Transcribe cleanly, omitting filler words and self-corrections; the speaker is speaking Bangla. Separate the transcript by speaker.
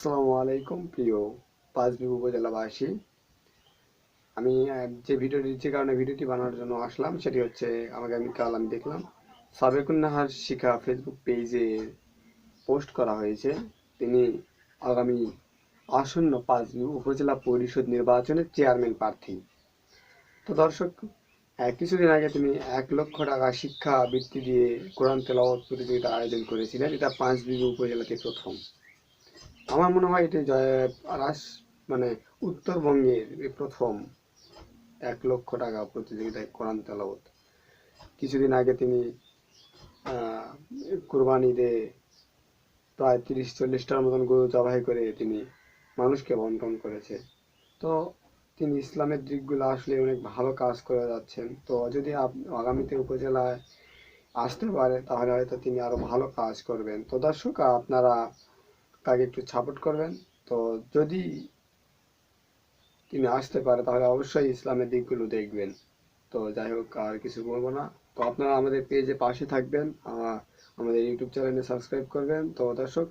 Speaker 1: আসসালামু আলাইকুম প্রিয় পাঁচবিবি উপজেলাবাসী। আমি যে ভিডিওটি যে কারণে ভিডিওটি বানানোর জন্য আসলাম সেটি হচ্ছে আগামীকাল আমি দেখলাম সাবেকুন নাহার শিখা ফেসবুক পেজে পোস্ট করা হয়েছে। তিনি আগামী আসন্ন পাঁচবিবি উপজেলা পরিষদ নির্বাচনের চেয়ারম্যান প্রার্থী। তো দর্শক, কিছুদিন আগে তিনি 1 লক্ষ টাকা শিক্ষা বৃত্তি দিয়ে কোরআন তেলাওয়াত প্রতিযোগিতার আয়োজন করেছিলেন। এটা পাঁচবিবি উপজেলাতে প্রথম। আমার মনে হয় এটি মানে উত্তরবঙ্গের এই প্রথম 1 লক্ষ টাকা প্রতিযোগিতায় কোরআন তেলাওয়াত। কিছুদিন আগে তিনি কুরবানি ঈদে প্রায় 30-40টার মতন গরু জবাই করে তিনি মানুষকে বন্টন করেছে। তো তিনি ইসলামের দিকগুলো আসলে অনেক ভালো কাজ করে যাচ্ছেন। তো যদি আগামীতে উপজেলায় আসতে পারে তাহলে হয়তো তিনি আরো ভালো কাজ করবেন। তো দর্শক, আপনারা তাকে একটু সাপোর্ট করবেন। তো যদি তিনি আসতে পারে তাহলে অবশ্যই ইসলামের দিকগুলো দেখবেন। তো যাই হোক, আর কিছু বলবো না। তো আপনারা আমাদের পেজে পাশে থাকবেন, আমাদের ইউটিউব চ্যানেলে সাবস্ক্রাইব করবেন। তো দর্শক,